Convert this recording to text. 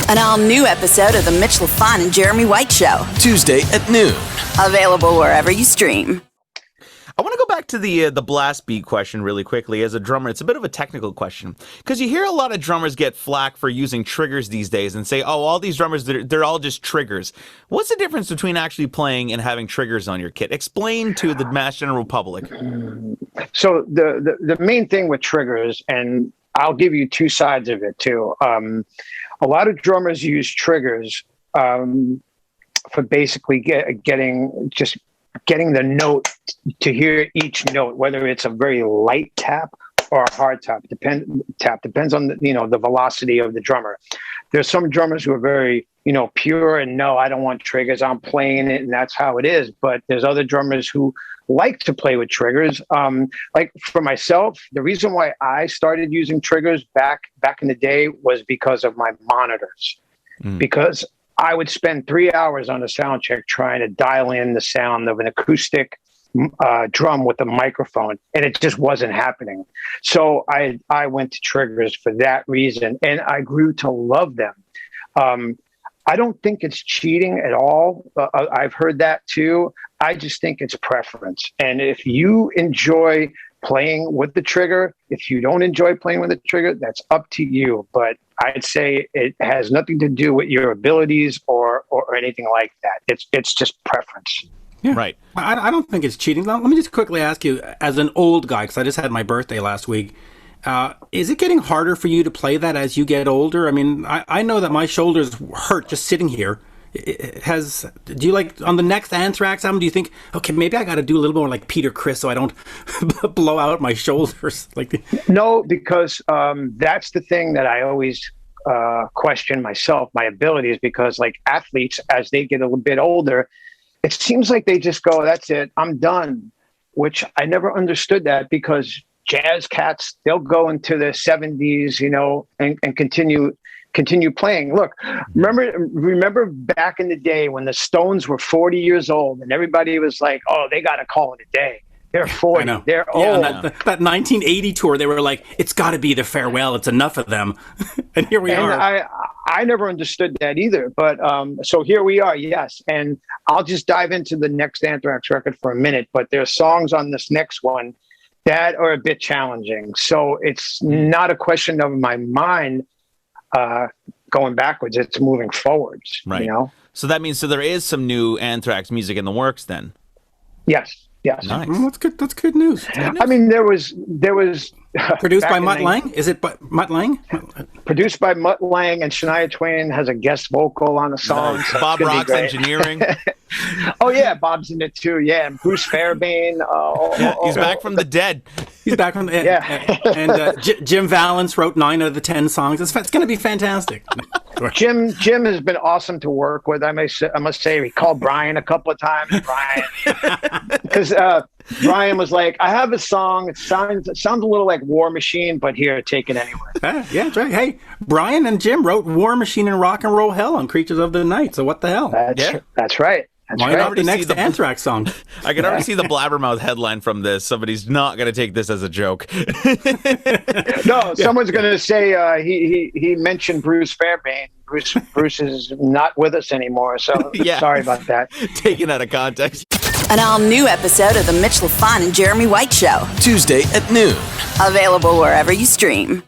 An all-new episode of The Mitch, Lafon, and Jeremy White Show. Tuesday at noon. Available wherever you stream. I want to go back to the blast beat question really quickly. As a drummer, it's a bit of a technical question because you hear a lot of drummers get flack for using triggers these days and say, oh, all these drummers, they're all just triggers. What's the difference between actually playing and having triggers on your kit? Explain to the mass general public. So the main thing with triggers, and I'll give you two sides of it too. A lot of drummers use triggers for basically getting the note, to hear each note, whether it's a very light tap or a hard tap. Depends on the velocity of the drummer. There's some drummers who are very pure and no, I don't want triggers. I'm playing it and that's how it is. But there's other drummers who like to play with triggers. Like for myself, the reason why I started using triggers back in the day was because of my monitors. Because I would spend 3 hours on a sound check trying to dial in the sound of an acoustic drum with a microphone, and it just wasn't happening. So I went to triggers for that reason, and I grew to love them. I don't think it's cheating at all. I've heard that too. I just think it's preference. And if you enjoy playing with the trigger, if you don't enjoy playing with the trigger, that's up to you. But I'd say it has nothing to do with your abilities or anything like that. It's just preference. Yeah. Right. I don't think it's cheating. Let me just quickly ask you, as an old guy, because I just had my birthday last week, is it getting harder for you to play that as you get older? I mean, I know that my shoulders hurt just sitting here. Do you like, on the next Anthrax album, do you think, okay, maybe I got to do a little more like Peter Criss so I don't blow out my shoulders? No, because that's the thing that I always question myself, my abilities, because like athletes, as they get a little bit older, it seems like they just go, that's it, I'm done, which I never understood that, because jazz cats, they'll go into their 70s, and continue playing. Look, remember back in the day when the Stones were 40 years old and everybody was like, oh, they got to call it a day. They're 40. I know. They're old. That 1980 tour, they were like, it's got to be the farewell. It's enough of them. And here we are. I never understood that either. But so here we are, yes. And I'll just dive into the next Anthrax record for a minute. But there's songs on this next one that are a bit challenging. So it's not a question of my mind going backwards. It's moving forwards. Right. So that means there is some new Anthrax music in the works then. Yes. Nice. Well, that's good news. I mean, there was produced by Mutt Lange. Is it Mutt Lange? Produced by Mutt Lange, and Shania Twain has a guest vocal on the song. Nice. So Bob Rock's engineering. Oh yeah, Bob's in it too. Yeah, and Bruce Fairbairn. He's back from the dead. He's back from the dead. Yeah. And Jim Valance wrote 9 out of the 10 songs. It's going to be fantastic. Jim has been awesome to work with. I must say, we called Brian a couple of times. Because Brian was like, I have a song. It sounds a little like War Machine, but here, take it anyway. Yeah, that's right. Hey, Brian and Jim wrote War Machine and Rock and Roll Hell on Creatures of the Night. So what the hell? That's right. Why not the next Anthrax song? I can already see the Blabbermouth headline from this. Somebody's not going to take this as a joke. No, someone's going to say he mentioned Bruce Fairbairn. Bruce is not with us anymore, so sorry about that. Taken out of context. An all-new episode of The Mitch, Lafon, and Jeremy White Show. Tuesday at noon. Available wherever you stream.